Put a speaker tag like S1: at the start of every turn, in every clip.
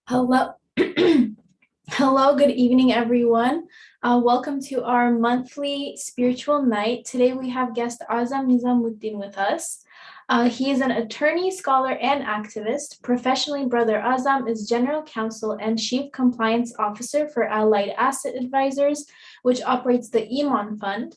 S1: Hello. Hello, good evening, everyone. Welcome to our monthly spiritual night. Today we have guest Azam Nizamuddin with us. He is an attorney, scholar, and activist. Professionally, Brother Azam is General Counsel and Chief Compliance Officer for Allied Asset Advisors, which operates the Iman Fund,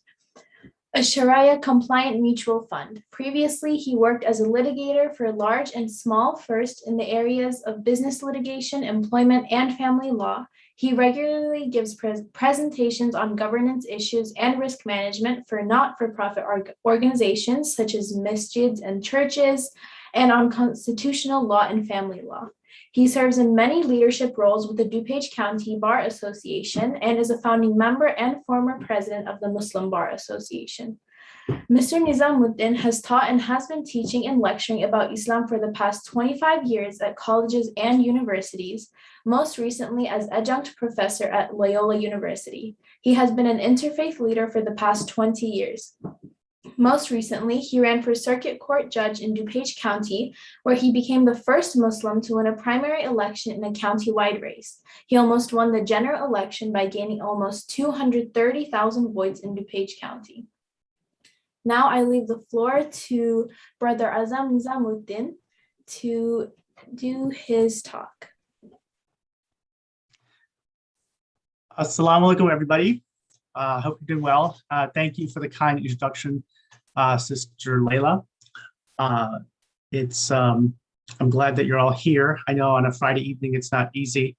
S1: a Sharia-compliant mutual fund. Previously, he worked as a litigator for large and small first in the areas of business litigation, employment, and family law. He regularly gives presentations on governance issues and risk management for not-for-profit organizations such as masjids and churches, and on constitutional law and family law. He serves in many leadership roles with the DuPage County Bar Association and is a founding member and former president of the Muslim Bar Association. Mr. Nizamuddin has taught and has been teaching and lecturing about Islam for the past 25 years at colleges and universities, most recently as adjunct professor at Loyola University. He has been an interfaith leader for the past 20 years. Most recently, he ran for circuit court judge in DuPage County, where he became the first Muslim to win a primary election in a county-wide race. He almost won the general election by gaining almost 230,000 votes in DuPage County. Now I leave the floor to Brother Azam Nizamuddin to do his talk.
S2: Assalamu alaikum, everybody. Hope you're doing well. Thank you for the kind introduction, Sister Layla. I'm glad that you're all here. I know on a Friday evening, it's not easy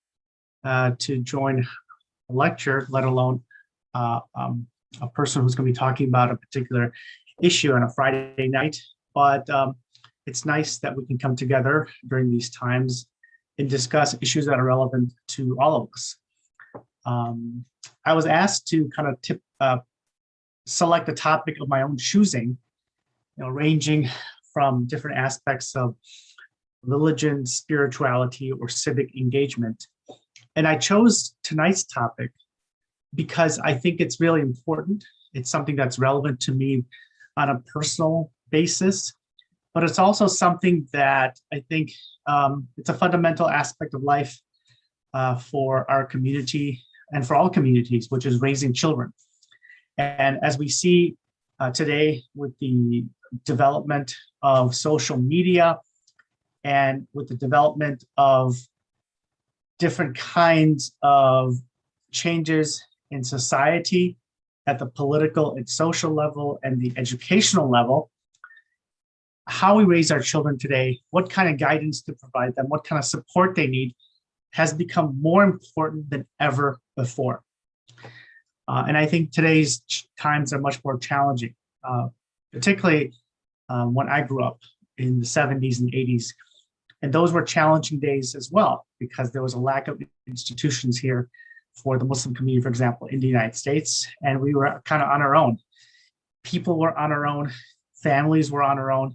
S2: to join a lecture, let alone a person who's going to be talking about a particular issue on a Friday night. But it's nice that we can come together during these times and discuss issues that are relevant to all of us. I was asked to kind of select a topic of my own choosing, ranging from different aspects of religion, spirituality, or civic engagement. And I chose tonight's topic because I think it's really important. It's something that's relevant to me on a personal basis, but it's also something that I think it's a fundamental aspect of life for our community and for all communities, which is raising children. And as we see today with the development of social media and with the development of different kinds of changes in society at the political and social level and the educational level, how we raise our children today, what kind of guidance to provide them, what kind of support they need, has become more important than ever before. And I think today's times are much more challenging, particularly when I grew up in the 70s and 80s. And those were challenging days as well, because there was a lack of institutions here for the Muslim community, for example, in the United States. And we were kind of on our own. People were on our own, families were on our own.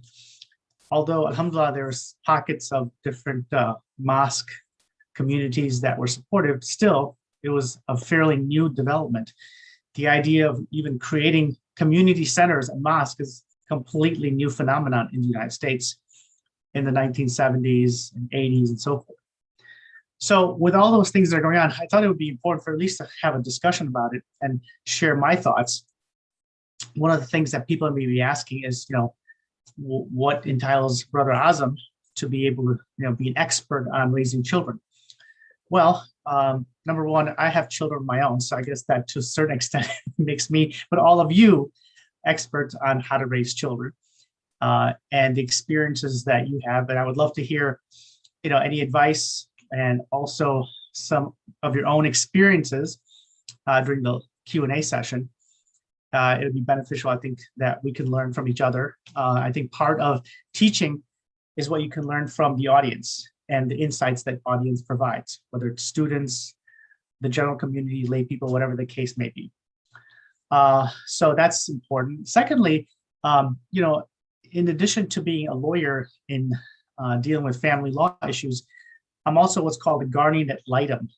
S2: Although, alhamdulillah, there's pockets of different mosque communities that were supportive, still, it was a fairly new development. The idea of even creating community centers and mosques is a completely new phenomenon in the United States in the 1970s and 80s and so forth. So with all those things that are going on, I thought it would be important for at least to have a discussion about it and share my thoughts. One of the things that people may be asking is, what entitles Brother Azam to be able to, be an expert on raising children? Well, number one, I have children of my own, so I guess that to a certain extent makes me, but all of you, experts on how to raise children and the experiences that you have. And I would love to hear, any advice and also some of your own experiences during the Q&A session. It would be beneficial, I think, that we can learn from each other. I think part of teaching is what you can learn from the audience and the insights that audience provides, whether it's students, the general community, lay people, whatever the case may be. So that's important. Secondly, in addition to being a lawyer in dealing with family law issues, I'm also what's called a guardian ad litem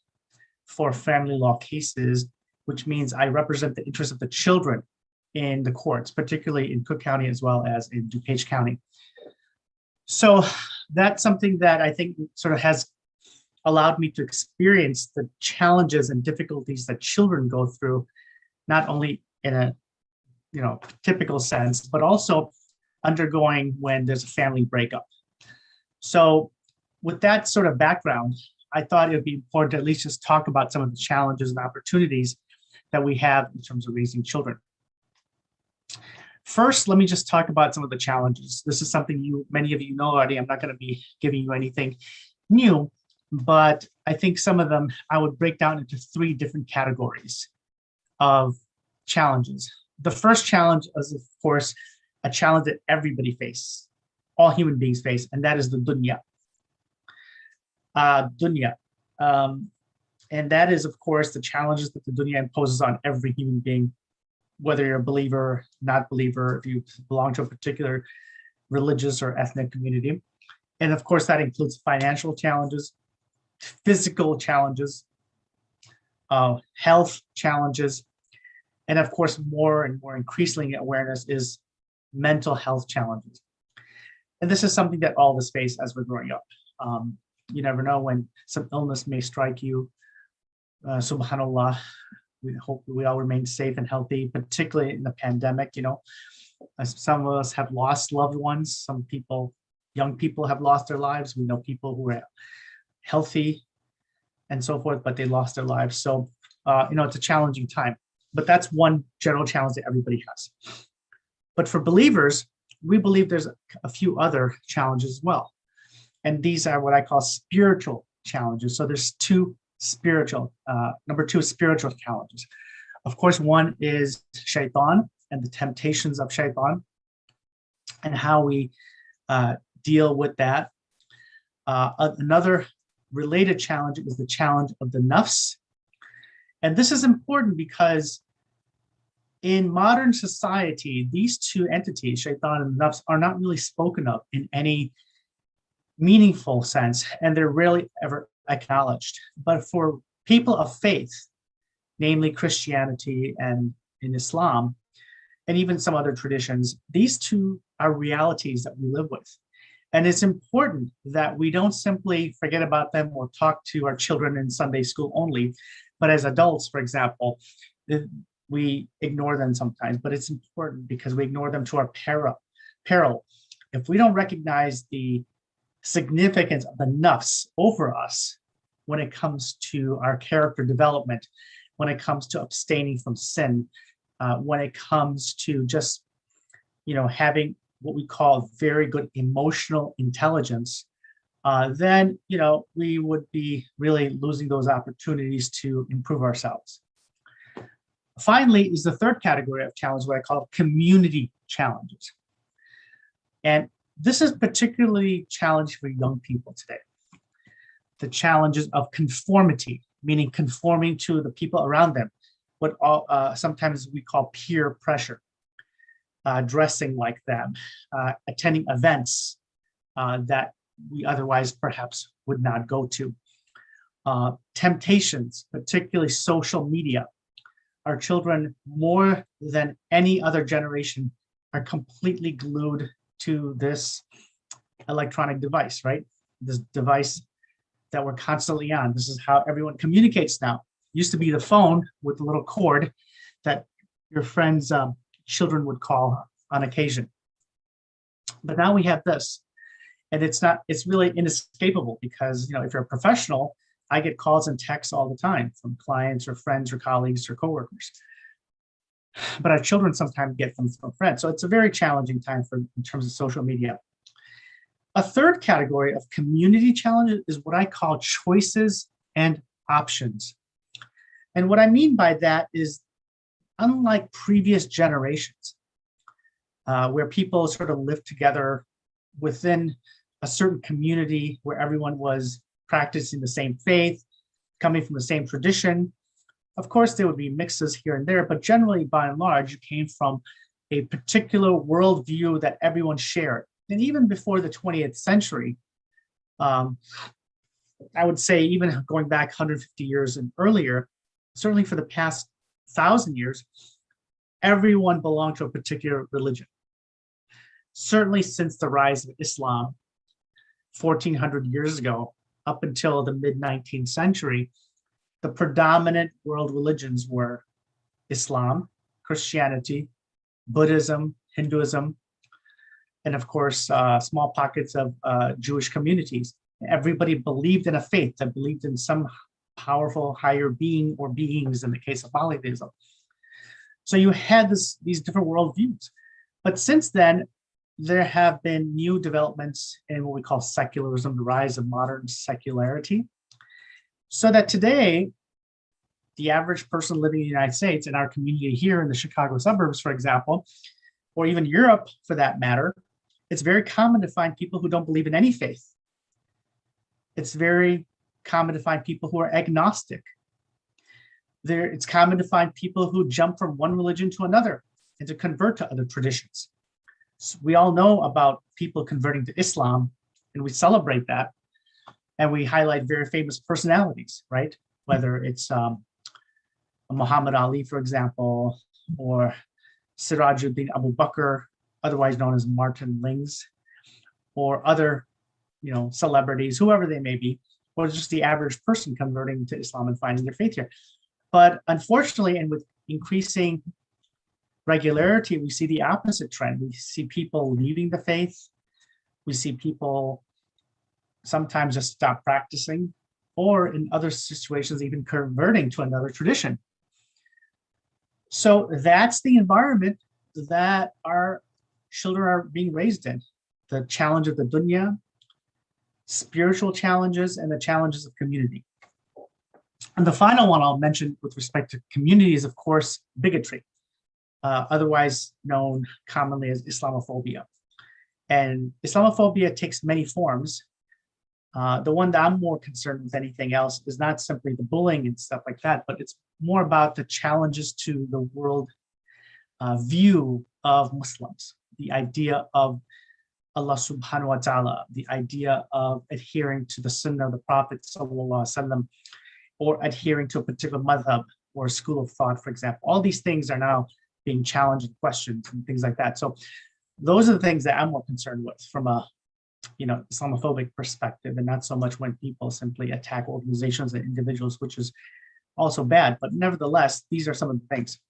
S2: for family law cases, which means I represent the interests of the children in the courts, particularly in Cook County as well as in DuPage County. So that's something that I think sort of has allowed me to experience the challenges and difficulties that children go through, not only in a typical sense, but also undergoing when there's a family breakup. So with that sort of background, I thought it would be important to at least just talk about some of the challenges and opportunities that we have in terms of raising children. First, let me just talk about some of the challenges. This is something many of you know already. I'm not going to be giving you anything new, but I think some of them I would break down into 3 different categories of challenges. The first challenge is, of course, a challenge that everybody faces, all human beings face, and that is the dunya. And that is, of course, the challenges that the dunya imposes on every human being, whether you're a believer, not believer, if you belong to a particular religious or ethnic community. And of course, that includes financial challenges, physical challenges, health challenges, and of course, more and more increasingly awareness is mental health challenges. And this is something that all of us face as we're growing up. You never know when some illness may strike you. Subhanallah, we hope we all remain safe and healthy, particularly in the pandemic. Some of us have lost loved ones. Some people, young people have lost their lives. We know people who are healthy and so forth, but they lost their lives. So, it's a challenging time, but that's one general challenge that everybody has. But for believers, we believe there's a few other challenges as well. And these are what I call spiritual challenges. So there's number two is spiritual challenges. Of course, one is shaitan and the temptations of shaitan and how we deal with that. Another related challenge is the challenge of the nafs. And this is important because in modern society, these 2 entities, shaitan and nafs, are not really spoken of in any meaningful sense, and they're rarely ever acknowledged. But for people of faith, namely Christianity and in Islam, and even some other traditions, these 2 are realities that we live with. And it's important that we don't simply forget about them or talk to our children in Sunday school only, but as adults, for example, we ignore them sometimes, but it's important because we ignore them to our peril. If we don't recognize the significance of the nafs over us when it comes to our character development, when it comes to abstaining from sin, when it comes to just, having what we call very good emotional intelligence, then, we would be really losing those opportunities to improve ourselves. Finally, is the third category of challenge, what I call community challenges. And this is particularly challenging for young people today. The challenges of conformity, meaning conforming to the people around them, what sometimes we call peer pressure, dressing like them, attending events that we otherwise perhaps would not go to. Temptations, particularly social media. Our children, more than any other generation, are completely glued to this electronic device, right? This device that we're constantly on. This is how everyone communicates now. Used to be the phone with a little cord that your friends' children would call on occasion. But now we have this, and it's really inescapable because, if you're a professional, I get calls and texts all the time from clients or friends or colleagues or coworkers. But our children sometimes get them from friends. So it's a very challenging time in terms of social media. A third category of community challenges is what I call choices and options. And what I mean by that is, unlike previous generations, where people sort of lived together within a certain community where everyone was practicing the same faith, coming from the same tradition. Of course, there would be mixes here and there, but generally, by and large, you came from a particular worldview that everyone shared. And even before the 20th century, I would say even going back 150 years and earlier, certainly for the past 1,000 years, everyone belonged to a particular religion. Certainly since the rise of Islam 1,400 years ago, up until the mid-19th century, the predominant world religions were Islam, Christianity, Buddhism, Hinduism, and of course, small pockets of Jewish communities. Everybody believed in a faith that believed in some powerful higher being or beings in the case of polytheism. So you had these different worldviews. But since then, there have been new developments in what we call secularism, the rise of modern secularity. So that today, the average person living in the United States, in our community here in the Chicago suburbs, for example, or even Europe for that matter, it's very common to find people who don't believe in any faith. It's very common to find people who are agnostic. It's common to find people who jump from one religion to another and to convert to other traditions. So we all know about people converting to Islam, and we celebrate that. And we highlight very famous personalities, right? Whether it's Muhammad Ali, for example, or Sirajuddin Abu Bakr, otherwise known as Martin Lings, or other, celebrities, whoever they may be, or just the average person converting to Islam and finding their faith here. But unfortunately, and with increasing regularity, we see the opposite trend. We see people leaving the faith. We see people sometimes just stop practicing, or in other situations, even converting to another tradition. So that's the environment that our children are being raised in. The challenge of the dunya, spiritual challenges, and the challenges of community. And the final one I'll mention with respect to community is, of course, bigotry, otherwise known commonly as Islamophobia. And Islamophobia takes many forms. The one that I'm more concerned with anything else is not simply the bullying and stuff like that, but it's more about the challenges to the world view of Muslims, the idea of Allah subhanahu wa ta'ala, the idea of adhering to the sunnah of the Prophet sallallahu alaihi wasallam, or adhering to a particular madhab or school of thought, for example. All these things are now being challenged and questioned and things like that. So those are the things that I'm more concerned with from a Islamophobic perspective, and not so much when people simply attack organizations and individuals, which is also bad. But nevertheless, these are some of the things.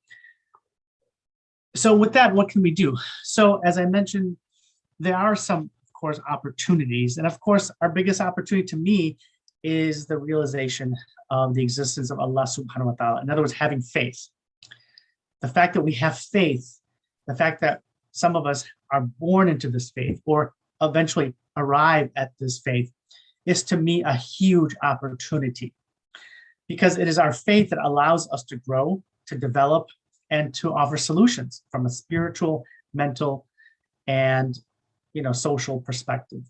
S2: So with that, what can we do? So as I mentioned, there are some, of course, opportunities. And of course, our biggest opportunity to me is the realization of the existence of Allah subhanahu wa ta'ala. In other words, having faith. The fact that we have faith, the fact that some of us are born into this faith or eventually arrive at this faith is to me a huge opportunity, because it is our faith that allows us to grow, to develop, and to offer solutions from a spiritual, mental, and social perspective.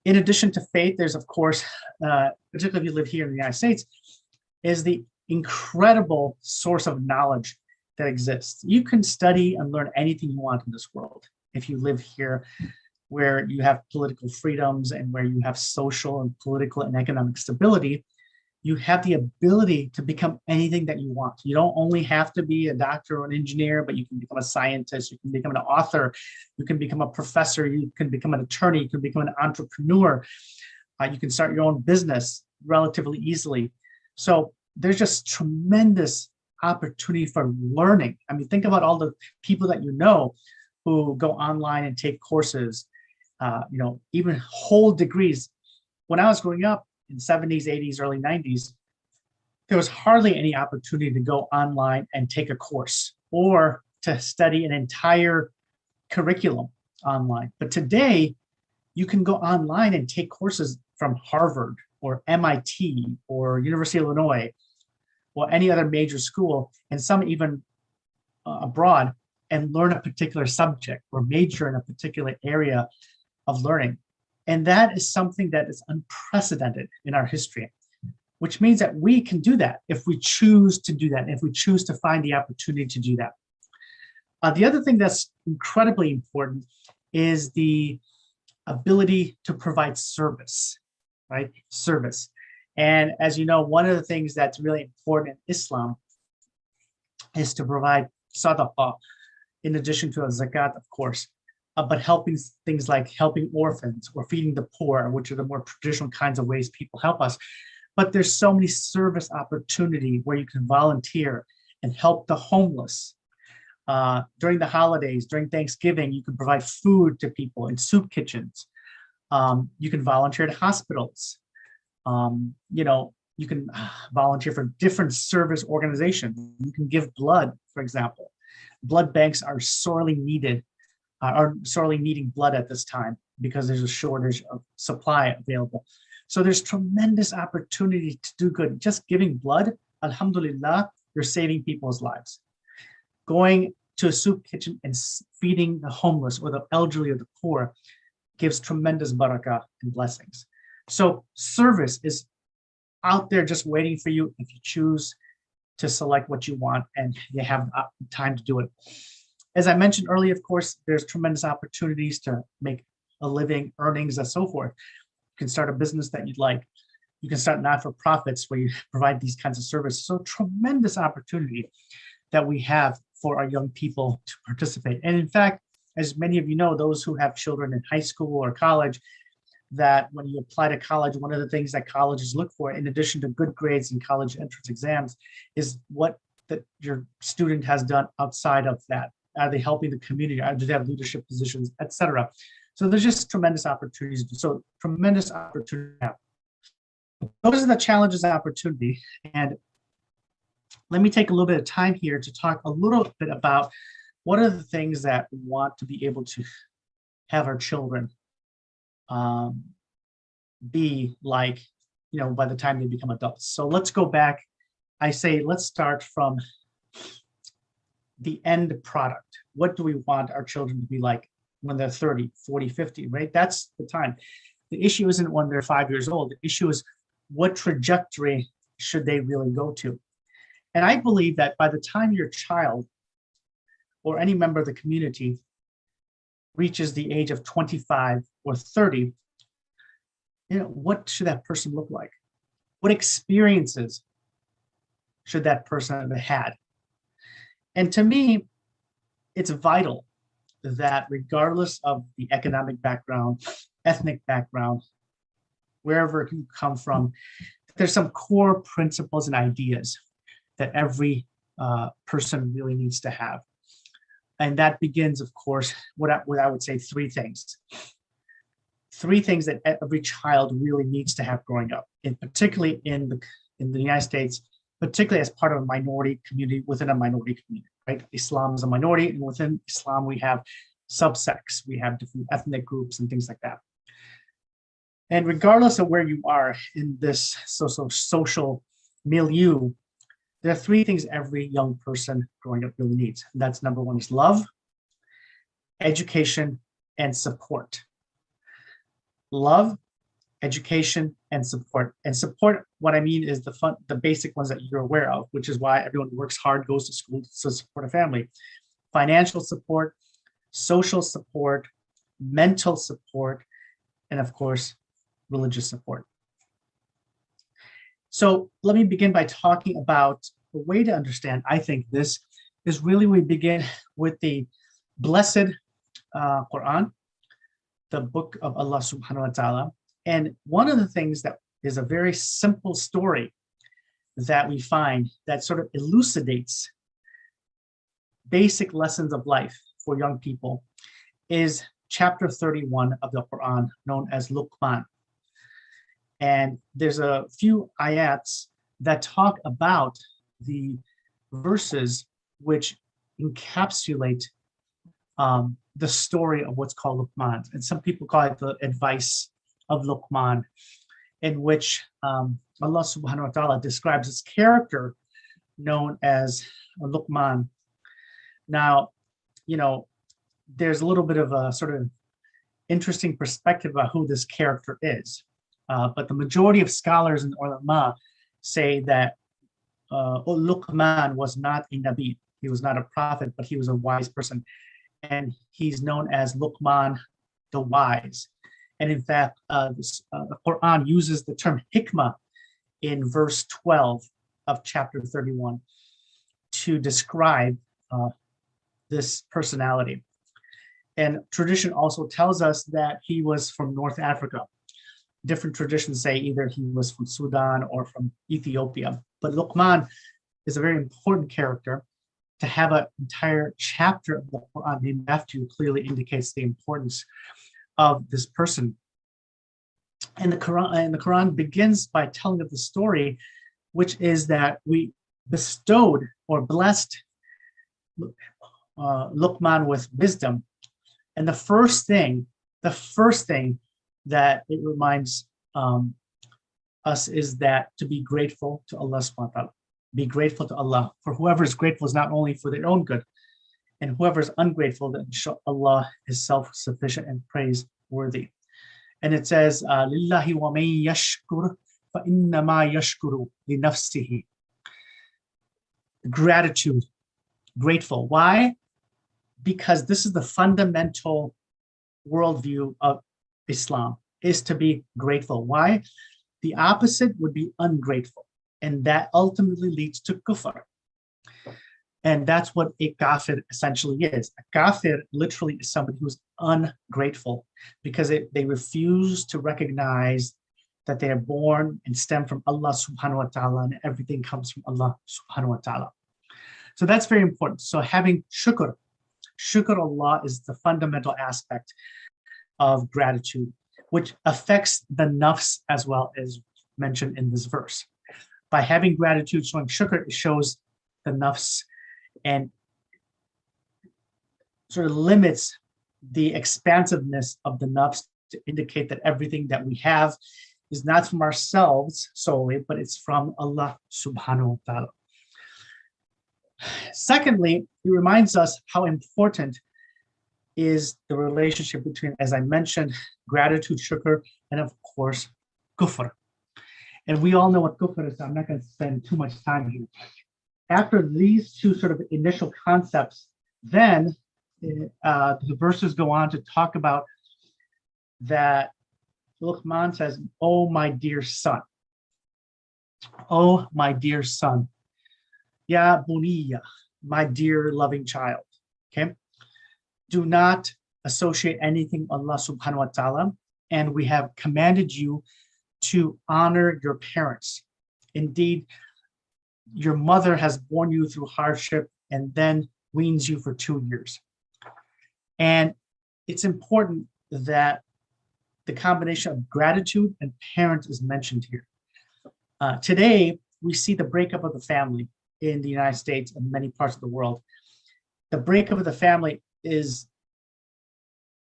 S2: In addition to faith, there's, of course, particularly if you live here in the United States, is the incredible source of knowledge that exists. You can study and learn anything you want in this world. If you live here where you have political freedoms and where you have social and political and economic stability, you have the ability to become anything that you want. You don't only have to be a doctor or an engineer, but you can become a scientist, you can become an author, you can become a professor, you can become an attorney, you can become an entrepreneur, you can start your own business relatively easily. So there's just tremendous opportunity for learning. I mean, think about all the people that who go online and take courses, even whole degrees. When I was growing up, in the 70s, 80s, early 90s, there was hardly any opportunity to go online and take a course or to study an entire curriculum online. But today, you can go online and take courses from Harvard or MIT or University of Illinois or any other major school, and some even abroad, and learn a particular subject or major in a particular area of learning. And that is something that is unprecedented in our history, which means that we can do that if we choose to do that, if we choose to find the opportunity to do that. The other thing that's incredibly important is the ability to provide service, right? Service. And as you know, one of the things that's really important in Islam is to provide sadaqah, in addition to a zakat, of course. but helping things like helping orphans or feeding the poor, which are the more traditional kinds of ways people help us. But there's so many service opportunity where you can volunteer and help the homeless. During the holidays, during Thanksgiving, you can provide food to people in soup kitchens. You can volunteer at hospitals. You can volunteer for different service organizations. You can give blood, for example. Blood banks are sorely needing blood at this time because there's a shortage of supply available. So there's tremendous opportunity to do good. Just giving blood, alhamdulillah, you're saving people's lives. Going to a soup kitchen and feeding the homeless or the elderly or the poor gives tremendous barakah and blessings. So service is out there just waiting for you if you choose to select what you want and you have time to do it. As I mentioned earlier, of course, there's tremendous opportunities to make a living, earnings, and so forth. You can start a business that you'd like. You can start not-for-profits where you provide these kinds of services. So tremendous opportunity that we have for our young people to participate. And in fact, as many of you know, those who have children in high school or college, that when you apply to college, one of the things that colleges look for, in addition to good grades in college entrance exams, is what your student has done outside of that. Are they helping the community? Do they have leadership positions, etc.? So there's just tremendous opportunities. So tremendous opportunity. Those are the challenges and opportunity. And let me take a little bit of time here to talk a little bit about what are the things that we want to be able to have our children be like, by the time they become adults. So let's go back. I say, let's start from the end product. What do we want our children to be like when they're 30, 40, 50, right? That's the time. The issue isn't when they're 5 years old. The issue is what trajectory should they really go to? And I believe that by the time your child or any member of the community reaches the age of 25 or 30, what should that person look like? What experiences should that person have had? And to me, it's vital that regardless of the economic background, ethnic background, wherever you come from, there's some core principles and ideas that every person really needs to have. And that begins, of course, what I would say three things. Three things that every child really needs to have growing up, and particularly in the United States, particularly as part of a minority community within a minority community, right? Islam is a minority, and within Islam, we have subsects, we have different ethnic groups and things like that. And regardless of where you are in this social milieu, there are three things every young person growing up really needs. And that's number one is love, education, and support. Love, education, and support. And support, what I mean is the basic ones that you're aware of, which is why everyone works hard, goes to school to support a family. Financial support, social support, mental support, and of course, religious support. So let me begin by talking about a way to understand, I think this is really, we begin with the blessed Quran, the book of Allah subhanahu wa ta'ala. And one of the things that is a very simple story that we find that sort of elucidates basic lessons of life for young people is chapter 31 of the Quran, known as Luqman. And there's a few ayats that talk about the verses which encapsulate the story of what's called Luqman. And some people call it the advice of Luqman, in which Allah subhanahu wa ta'ala describes his character known as Luqman. Now, there's a little bit of a sort of interesting perspective about who this character is. But the majority of scholars and ulama say that Luqman was not a Nabi. He was not a prophet, but he was a wise person. And he's known as Luqman the Wise. And in fact, the Quran uses the term hikmah in verse 12 of chapter 31 to describe this personality. And tradition also tells us that he was from North Africa. Different traditions say either he was from Sudan or from Ethiopia. But Luqman is a very important character. To have an entire chapter of the Quran named after you clearly indicates the importance of this person. And the Quran begins by telling of the story, which is that we bestowed or blessed Luqman with wisdom. And the first thing that it reminds us is that to be grateful to Allah subhanahu wa ta'ala. Be grateful to Allah. For whoever is grateful is not only for their own good, and whoever is ungrateful, then Allah is self-sufficient and praiseworthy. And it says, Lillahi wa man yashkur fa innama yashkuru li nafsihi. Gratitude, grateful. Why? Because this is the fundamental worldview of Islam, is to be grateful. Why? The opposite would be ungrateful. And that ultimately leads to kufr. And that's what a kafir essentially is. A kafir literally is somebody who's ungrateful because they refuse to recognize that they are born and stem from Allah subhanahu wa ta'ala, and everything comes from Allah subhanahu wa ta'ala. So that's very important. So having shukr Allah is the fundamental aspect of gratitude, which affects the nafs as well as mentioned in this verse. By having gratitude, showing shukr, it shows the nafs and sort of limits the expansiveness of the nafs to indicate that everything that we have is not from ourselves solely, but it's from Allah subhanahu wa ta'ala. Secondly, it reminds us how important is the relationship between, as I mentioned, gratitude, shukr, and of course, kufr. And we all know what kufr is, so I'm not going to spend too much time here. After these two sort of initial concepts, then the verses go on to talk about that Luqman says, "Oh, my dear son. Oh, my dear son. Ya buniyya, my dear loving child." Okay. Do not associate anything Allah subhanahu wa ta'ala, and we have commanded you to honor your parents. Indeed, your mother has borne you through hardship and then weans you for 2 years. And it's important that the combination of gratitude and parents is mentioned here. Today, we see the breakup of the family in the United States and many parts of the world. The breakup of the family is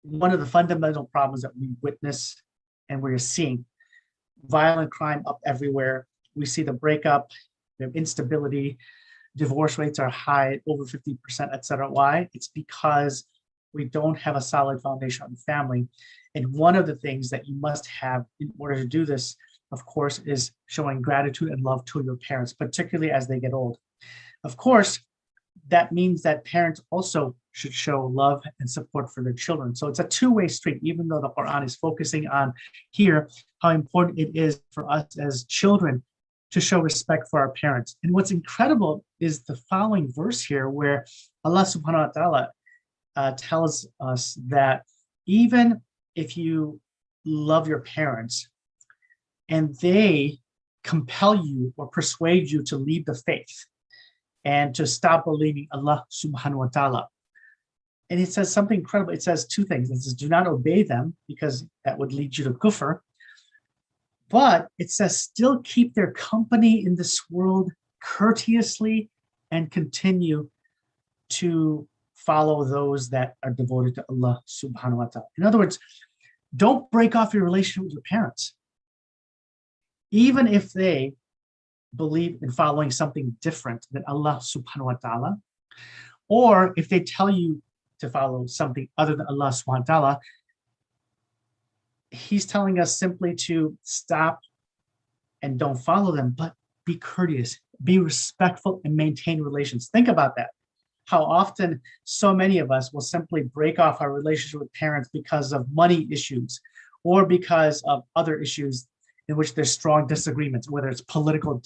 S2: one of the fundamental problems that we witness and we're seeing. Violent crime up everywhere. We see the breakup, we have instability, divorce rates are high, over 50%, et cetera. Why? It's because we don't have a solid foundation on family. And one of the things that you must have in order to do this, of course, is showing gratitude and love to your parents, particularly as they get old. Of course, that means that parents also should show love and support for their children. So it's a two-way street, even though the Quran is focusing on here how important it is for us as children to show respect for our parents. And what's incredible is the following verse here where Allah subhanahu wa ta'ala tells us that even if you love your parents and they compel you or persuade you to leave the faith and to stop believing Allah subhanahu wa ta'ala. And it says something incredible. It says two things. It says, do not obey them because that would lead you to kufr. But it says, still keep their company in this world courteously and continue to follow those that are devoted to Allah subhanahu wa ta'ala. In other words, don't break off your relationship with your parents. Even if they believe in following something different than Allah subhanahu wa ta'ala, or if they tell you to follow something other than Allah subhanahu wa ta'ala, he's telling us simply to stop and don't follow them, but be courteous, be respectful, and maintain relations. Think about that. How often so many of us will simply break off our relationship with parents because of money issues or because of other issues in which there's strong disagreements, whether it's political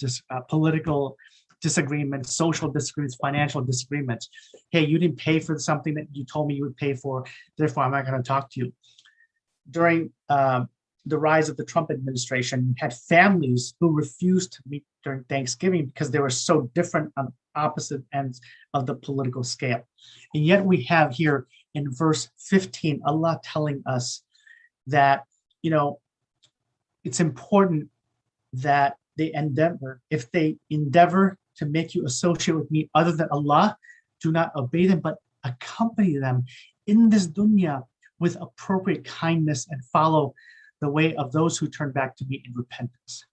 S2: disagreements, social disagreements, financial disagreements. Hey, you didn't pay for something that you told me you would pay for, therefore I'm not going to talk to you. During the rise of the Trump administration, you had families who refused to meet during Thanksgiving because they were so different on opposite ends of the political scale. And yet we have here in verse 15, Allah telling us that, it's important that they endeavor, if they endeavor to make you associate with me other than Allah, do not obey them, but accompany them in this dunya with appropriate kindness and follow the way of those who turn back to me in repentance.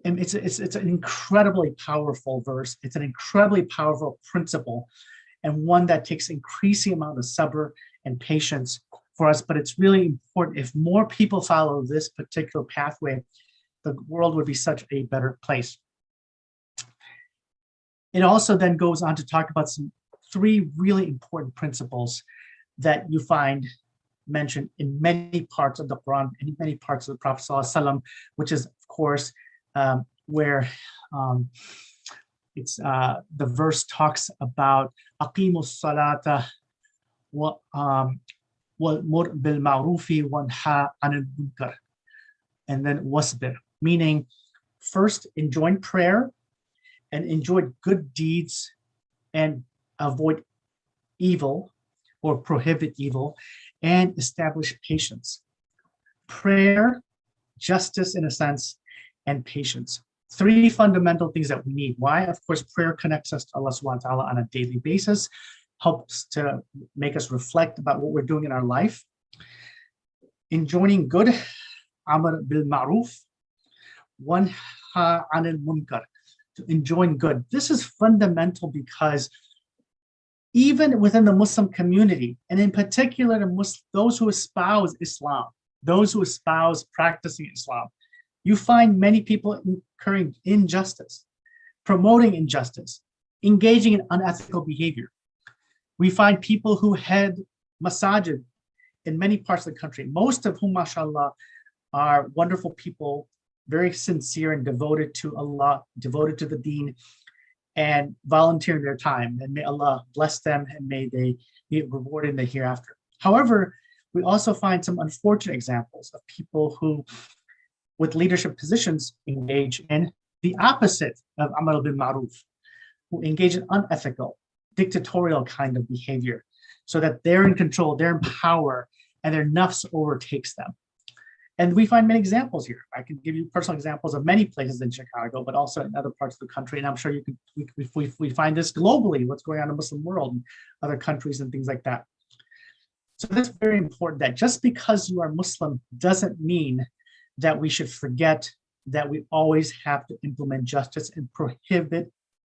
S2: And it's an incredibly powerful verse. It's an incredibly powerful principle, and one that takes increasing amount of sabr and patience for us. But it's really important. If more people follow this particular pathway, the world would be such a better place. It also then goes on to talk about three really important principles that you find mentioned in many parts of the Quran and in many parts of the Prophet ﷺ, which is, of course, where the verse talks about aqimus salata wa'mur bil ma'rufi wanha 'anil munkar, and then wasbir, meaning first enjoin prayer and enjoy good deeds and avoid evil or prohibit evil and establish patience. Prayer, justice in a sense, and patience. Three fundamental things that we need. Why? Of course, prayer connects us to Allah subhanahu wa ta'ala on a daily basis, helps to make us reflect about what we're doing in our life. Enjoining good, amr bil ma'ruf, wanha 'anil munkar, to enjoin good. This is fundamental because even within the Muslim community, and in particular those who espouse Islam, those who espouse practicing Islam, you find many people incurring injustice, promoting injustice, engaging in unethical behavior. We find people who head masajid in many parts of the country, most of whom, mashallah, are wonderful people, very sincere and devoted to Allah, devoted to the deen, and volunteering their time. And may Allah bless them, and may they be rewarded in the hereafter. However, we also find some unfortunate examples of people who, with leadership positions, engage in the opposite of Amr bil Ma'ruf, who engage in unethical, dictatorial kind of behavior, so that they're in control, they're in power, and their nafs overtakes them. And we find many examples here. I can give you personal examples of many places in Chicago, but also in other parts of the country. And I'm sure we find this globally, what's going on in the Muslim world and other countries and things like that. So that's very important, that just because you are Muslim doesn't mean that we should forget that we always have to implement justice and prohibit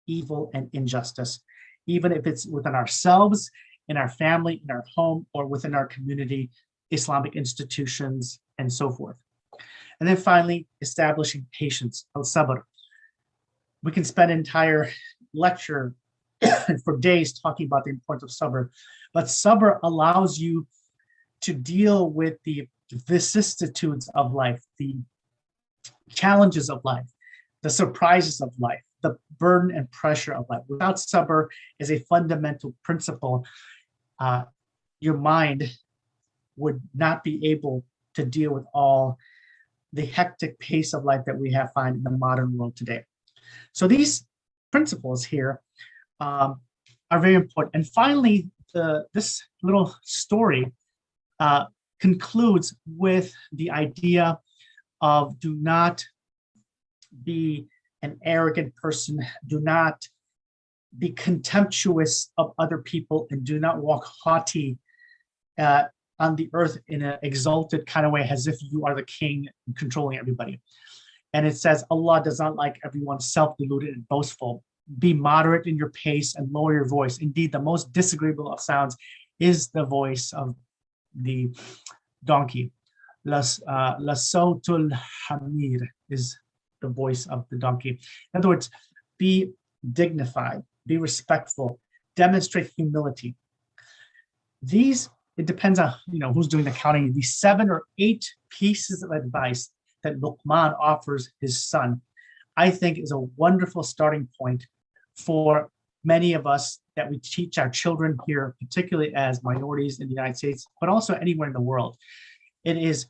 S2: evil and injustice, even if it's within ourselves, in our family, in our home, or within our community, Islamic institutions, and so forth. And then finally, establishing patience, al-sabr. We can spend an entire lecture for days talking about the importance of sabr, but sabr allows you to deal with the vicissitudes of life, the challenges of life, the surprises of life, the burden and pressure of life. Without sabr as a fundamental principle, your mind would not be able to deal with all the hectic pace of life that we find in the modern world today. So these principles here are very important. And finally, this little story concludes with the idea of do not be an arrogant person, do not be contemptuous of other people, and do not walk haughty on the earth in an exalted kind of way, as if you are the king controlling everybody. And it says, Allah does not like everyone self-deluded and boastful. Be moderate in your pace and lower your voice. Indeed, the most disagreeable of sounds is the voice of the donkey. La sautul hamir is the voice of the donkey. In other words, be dignified, be respectful, demonstrate humility. It depends on who's doing the counting. These 7 or 8 pieces of advice that Luqman offers his son I think is a wonderful starting point for many of us that we teach our children here, particularly as minorities in the United States, but also anywhere in the world. It is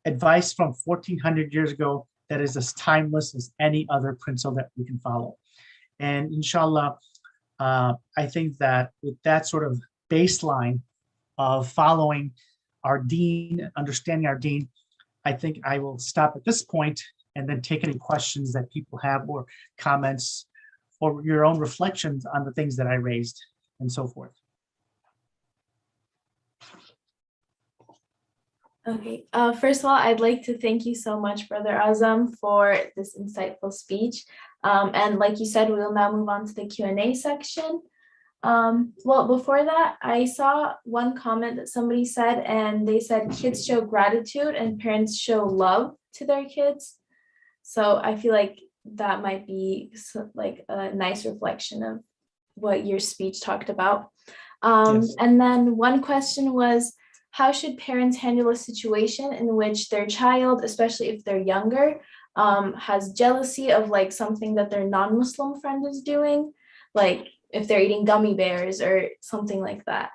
S2: advice from 1400 years ago that is as timeless as any other principle that we can follow. And inshallah, I think that with that sort of baseline of following our deen, understanding our deen, I think I will stop at this point and then take any questions that people have or comments or your own reflections on the things that I raised and so forth.
S1: Okay, first of all, I'd like to thank you so much, Brother Azam, for this insightful speech. And like you said, we'll now move on to the Q&A section. Well, before that, I saw one comment that somebody said, and they said kids show gratitude and parents show love to their kids. So I feel like that might be like a nice reflection of what your speech talked about.
S2: Yes.
S1: And then one question was, how should parents handle a situation in which their child, especially if they're younger, has jealousy of like something that their non-Muslim friend is doing, like if they're eating gummy bears or something like that?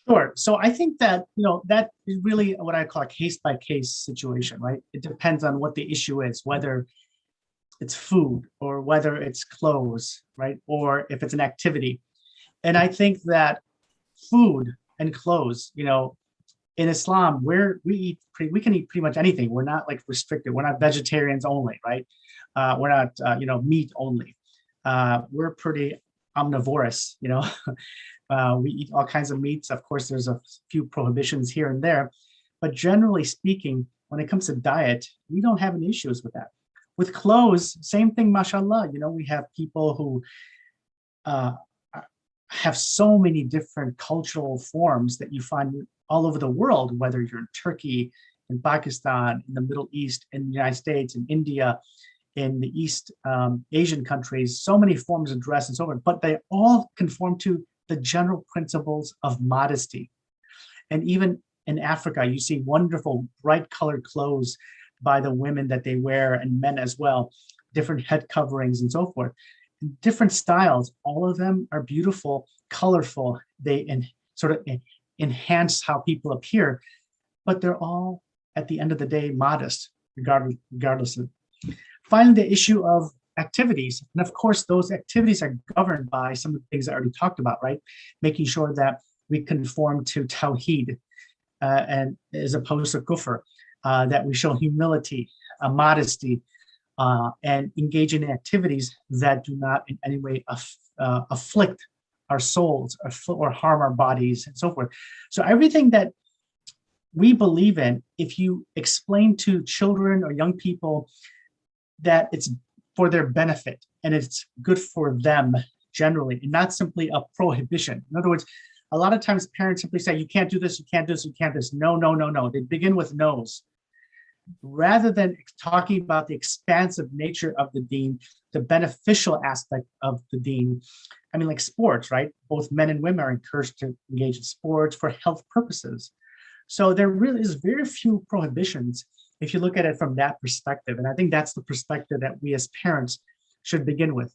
S2: Sure. So I think that, that is really what I call a case-by-case situation, right? It depends on what the issue is, whether it's food or whether it's clothes, right? Or if it's an activity. And I think that food and clothes, in Islam, we can eat pretty much anything. We're not like restricted. We're not vegetarians only, right? We're not, meat only. We're pretty omnivorous, we eat all kinds of meats. Of course, there's a few prohibitions here and there, but generally speaking, when it comes to diet, we don't have any issues with that. With clothes, same thing, mashallah. We have people who have so many different cultural forms that you find all over the world, whether you're in Turkey, in Pakistan, in the Middle East, in the United States, in India, in the East Asian countries, so many forms of dress and so on, but they all conform to the general principles of modesty. And even in Africa, you see wonderful bright colored clothes by the women that they wear and men as well, different head coverings and so forth. Different styles, all of them are beautiful, colorful. They sort of enhance how people appear, but they're all, at the end of the day, modest, regardless of. Finally, the issue of activities. And of course, those activities are governed by some of the things I already talked about, right? Making sure that we conform to Tawheed and as opposed to Kufr, that we show humility, modesty, and engage in activities that do not in any way afflict our souls or harm our bodies and so forth. So everything that we believe in, if you explain to children or young people that it's for their benefit and it's good for them generally, and not simply a prohibition. In other words, a lot of times parents simply say, you can't do this, you can't do this, you can't do this. No, no, no, no. They begin with no's. Rather than talking about the expansive nature of the deen, the beneficial aspect of the deen. I mean, like sports, right? Both men and women are encouraged to engage in sports for health purposes. So there really is very few prohibitions if you look at it from that perspective. And I think that's the perspective that we as parents should begin with.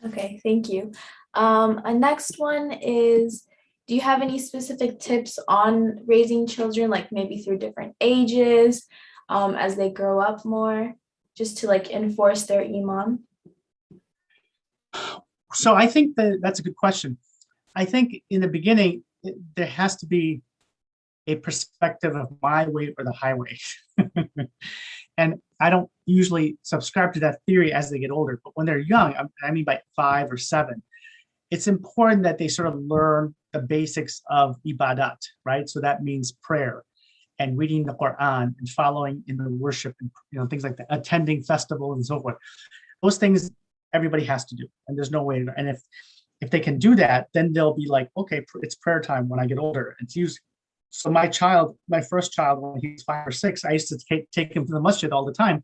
S1: Okay, thank you. A next one is, do you have any specific tips on raising children, like maybe through different ages, as they grow up more, just to like enforce their iman?
S2: So I think that's a good question. I think in the beginning, there has to be a perspective of my way or the highway. And I don't usually subscribe to that theory as they get older, but when they're young, I mean by 5 or 7, it's important that they sort of learn the basics of ibadat, right? So that means prayer and reading the Quran and following in the worship and things like that, attending festivals and so forth. Those things everybody has to do, and there's no way. And if they can do that, then they'll be like, okay, it's prayer time when I get older. It's usually. So my first child, when he was 5 or 6, I used to take him to the masjid all the time.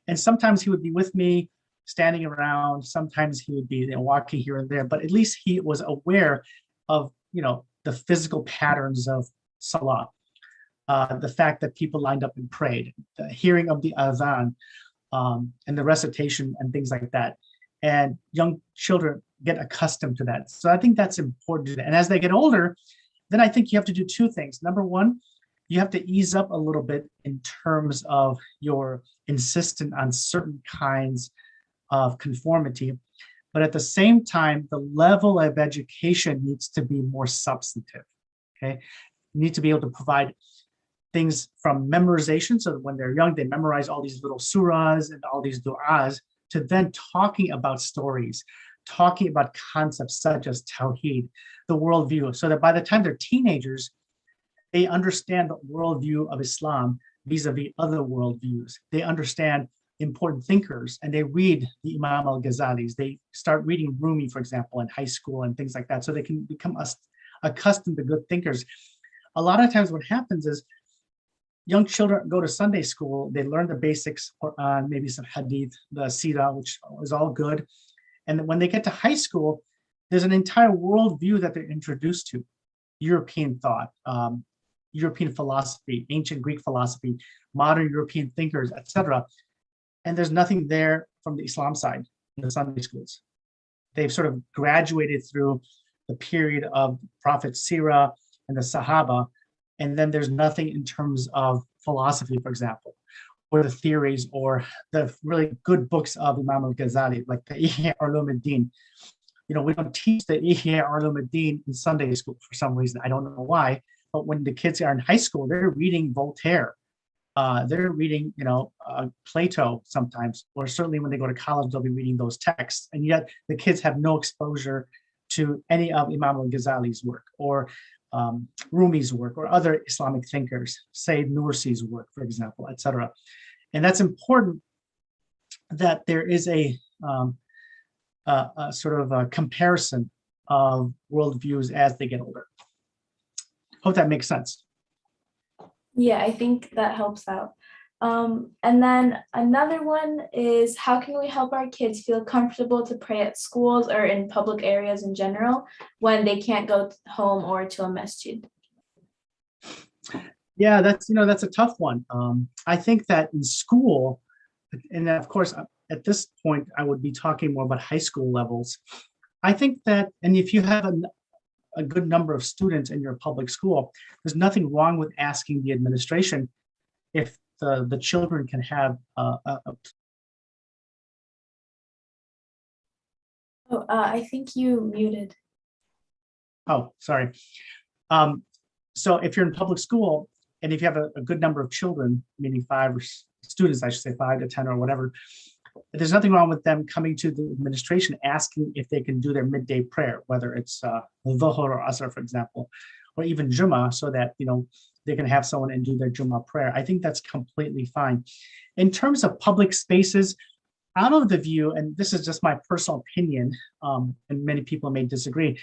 S2: And sometimes he would be with me standing around. Sometimes he would be walking here and there, but at least he was aware of, the physical patterns of salah. the fact that people lined up and prayed, the hearing of the Azan, and the recitation and things like that. And young children get accustomed to that. So I think that's important. And as they get older, then I think you have to do two things. Number one, you have to ease up a little bit in terms of your insistence on certain kinds of conformity. But at the same time, the level of education needs to be more substantive. Okay. You need to be able to provide things from memorization. So that when they're young, they memorize all these little surahs and all these du'as, to then talking about stories, talking about concepts such as tawheed, the worldview, so that by the time they're teenagers, they understand the worldview of Islam vis-a-vis other worldviews. They understand important thinkers, and they read the Imam al-Ghazalis. They start reading Rumi, for example, in high school and things like that, so they can become accustomed to good thinkers. A lot of times what happens is young children go to Sunday school, they learn the basics, Quran, maybe some hadith, the Sirah, which is all good. And when they get to high school, there's an entire worldview that they're introduced to. European thought, European philosophy, ancient Greek philosophy, modern European thinkers, etc. And there's nothing there from the Islam side in the Sunday schools. They've sort of graduated through the period of Prophet Sirah and the Sahaba, and then there's nothing in terms of philosophy, for example, or the theories or the really good books of Imam al-Ghazali, like the Ihya Ulumuddin. You know, we don't teach the Ihya Ulumuddin in Sunday school for some reason. I don't know why, but when the kids are in high school, they're reading Voltaire. They're reading, Plato sometimes, or certainly when they go to college, they'll be reading those texts. And yet the kids have no exposure to any of Imam al-Ghazali's work or Rumi's work or other Islamic thinkers, Sayyid Nursi's work, for example, etc. And that's important that there is a sort of a comparison of worldviews as they get older. Hope that makes sense.
S1: Yeah, I think that helps out. And then another one is, how can we help our kids feel comfortable to pray at schools or in public areas in general when they can't go home or to a masjid?
S2: Yeah, that's a tough one. I think that in school, and of course, at this point, I would be talking more about high school levels. I think that, and if you have a good number of students in your public school, there's nothing wrong with asking the administration if the children can have
S1: I think you muted.
S2: Oh, sorry. So if you're in public school and if you have a good number of children, meaning students, I should say 5 to 10 or whatever, there's nothing wrong with them coming to the administration asking if they can do their midday prayer, whether it's Dhuhr or Asr, for example, or even Jummah, so that they can have someone and do their Jummah prayer. I think that's completely fine. In terms of public spaces, out of the view, and this is just my personal opinion, and many people may disagree,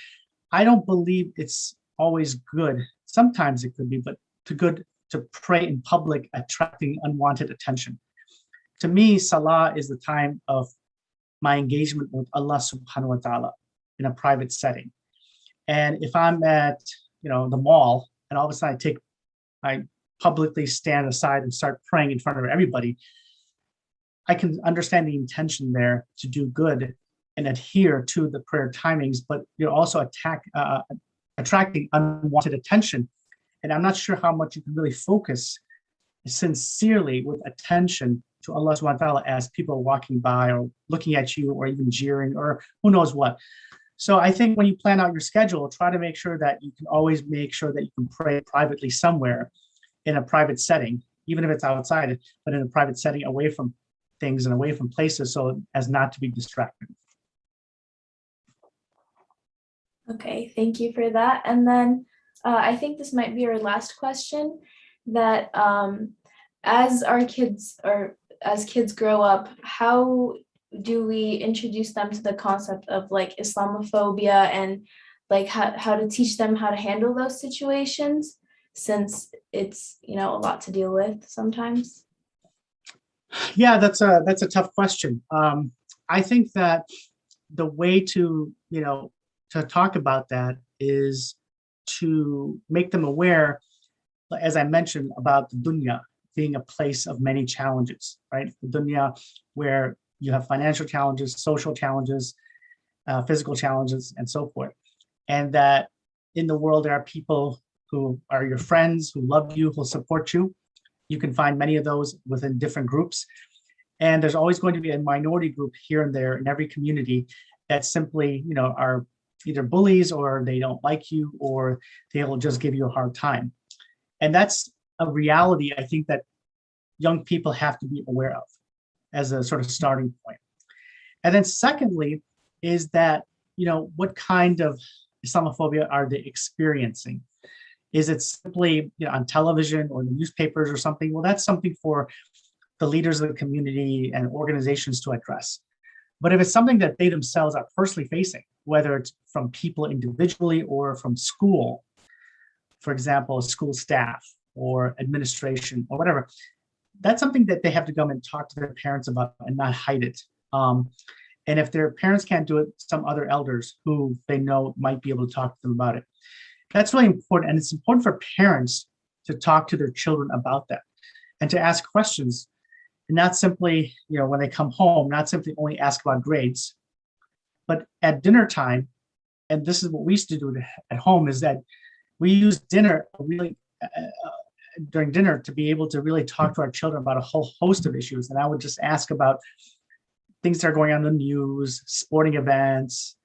S2: I don't believe it's always good. Sometimes it could be, but good to pray in public, attracting unwanted attention. To me, Salah is the time of my engagement with Allah subhanahu wa ta'ala in a private setting. And if I'm at, the mall and all of a sudden I publicly stand aside and start praying in front of everybody, I can understand the intention there to do good and adhere to the prayer timings, but you're also attracting unwanted attention. And I'm not sure how much you can really focus sincerely with attention to Allah subhanahu wa ta'ala as people are walking by or looking at you or even jeering or who knows what. So I think when you plan out your schedule, try to make sure that you can always make sure that you can pray privately somewhere in a private setting, even if it's outside, but in a private setting away from things and away from places so as not to be distracted.
S1: Okay, thank you for that. And then I think this might be our last question, that as kids grow up, how do we introduce them to the concept of like Islamophobia and like how to teach them how to handle those situations, since it's a lot to deal with sometimes?
S2: Yeah, that's a tough question. I think that the way to talk about that is to make them aware as I mentioned about the dunya being a place of many challenges, right? The dunya where you have financial challenges, social challenges, physical challenges, and so forth. And that in the world, there are people who are your friends, who love you, who support you. You can find many of those within different groups. And there's always going to be a minority group here and there in every community that simply, are either bullies or they don't like you or they will just give you a hard time. And that's a reality I think that young people have to be aware of as a sort of starting point. And then secondly is that, what kind of Islamophobia are they experiencing? Is it simply on television or the newspapers or something? Well, that's something for the leaders of the community and organizations to address. But if it's something that they themselves are personally facing, whether it's from people individually or from school, for example, school staff or administration or whatever, that's something that they have to come and talk to their parents about and not hide it. And if their parents can't do it, some other elders who they know might be able to talk to them about it. That's really important. And it's important for parents to talk to their children about that and to ask questions. And not simply, when they come home, not simply only ask about grades, but at dinner time, and this is what we used to do at home, is that we use dinner really during dinner to be able to really talk to our children about a whole host of issues. And I would just ask about things that are going on in the news, sporting events,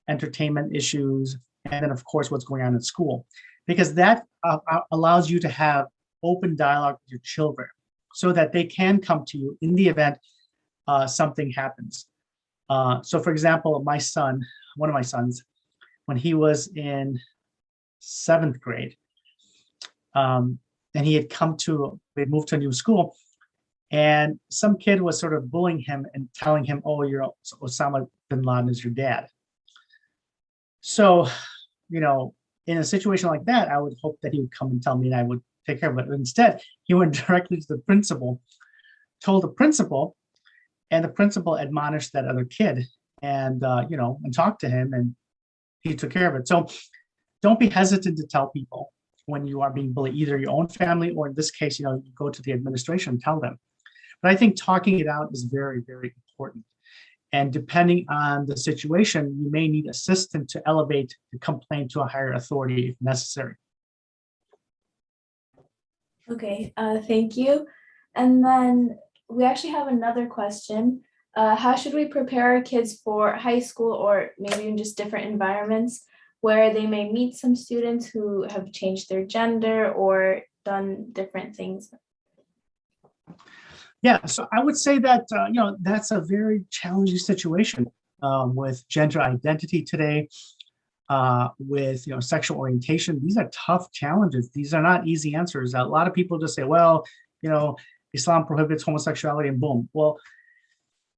S2: entertainment issues, and then of course what's going on in school, because that allows you to have open dialogue with your children so that they can come to you in the event something happens. So for example, one of my sons, when he was in 7th grade, and he had they moved to a new school, and some kid was sort of bullying him and telling him, "Oh, Osama bin Laden is your dad." So, in a situation like that, I would hope that he would come and tell me and I would take care of it. But instead, he went directly to the principal, told the principal, and the principal admonished that other kid and, and talked to him, and he took care of it. So don't be hesitant to tell people when you are being bullied, either your own family or in this case, you go to the administration and tell them. But I think talking it out is very, very important. And depending on the situation, you may need assistance to elevate the complaint to a higher authority if necessary.
S1: Okay, thank you. And then we actually have another question. How should we prepare our kids for high school or maybe even just different environments where they may meet some students who have changed their gender or done different things?
S2: Yeah, so I would say that, that's a very challenging situation with gender identity today, with, sexual orientation. These are tough challenges. These are not easy answers. A lot of people just say, well, Islam prohibits homosexuality and boom. Well,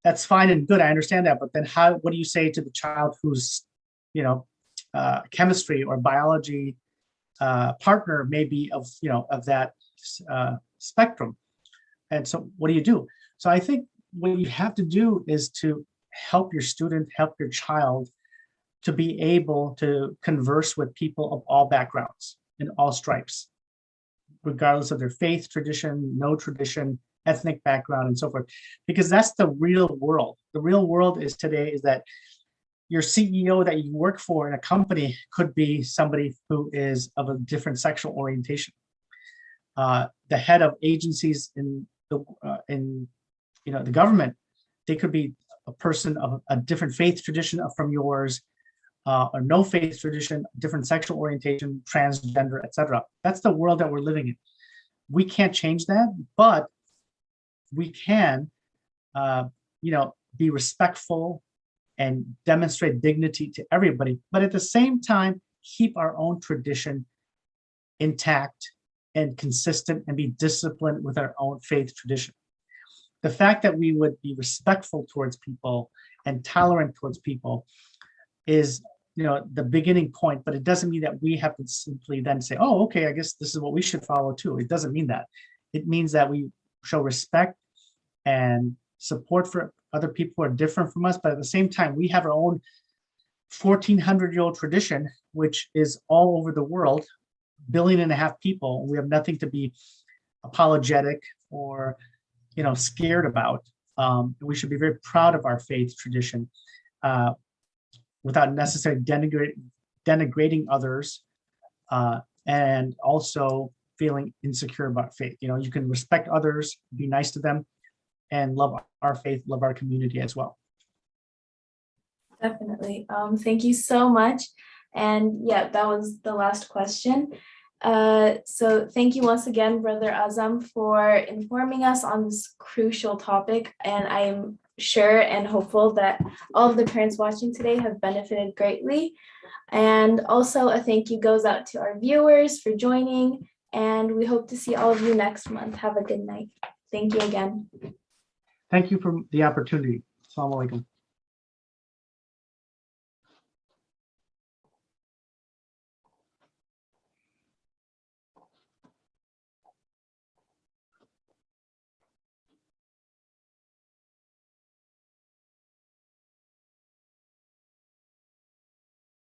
S2: that's fine and good. I understand that. But then what do you say to the child whose, chemistry or biology partner may be of that spectrum? And so what do you do? So I think what you have to do is to help your student, help your child to be able to converse with people of all backgrounds and all stripes, regardless of their faith, tradition, no tradition, ethnic background, and so forth, because that's the real world. The real world is that your CEO that you work for in a company could be somebody who is of a different sexual orientation. The head of agencies in the government, they could be a person of a different faith tradition from yours, or no faith tradition, different sexual orientation, transgender, etc. That's the world that we're living in. We can't change that, but we can, be respectful and demonstrate dignity to everybody, but at the same time, keep our own tradition intact and consistent and be disciplined with our own faith tradition. The fact that we would be respectful towards people and tolerant towards people is, the beginning point, but it doesn't mean that we have to simply then say, oh, okay, I guess this is what we should follow too. It doesn't mean that. It means that we show respect and support for other people who are different from us, but at the same time, we have our own 1,400-year-old tradition, which is all over the world, 1.5 billion people. We have nothing to be apologetic or, scared about. We should be very proud of our faith tradition without necessarily denigrating others and also feeling insecure about faith. You can respect others, be nice to them, and love our faith, love our community as well.
S1: Definitely. Thank you so much. And yeah, that was the last question. So thank you once again, Brother Azam, for informing us on this crucial topic. And I'm sure and hopeful that all of the parents watching today have benefited greatly. And also a thank you goes out to our viewers for joining. And we hope to see all of you next month. Have a good night. Thank you again.
S2: Thank you for the opportunity. Assalamu alaikum.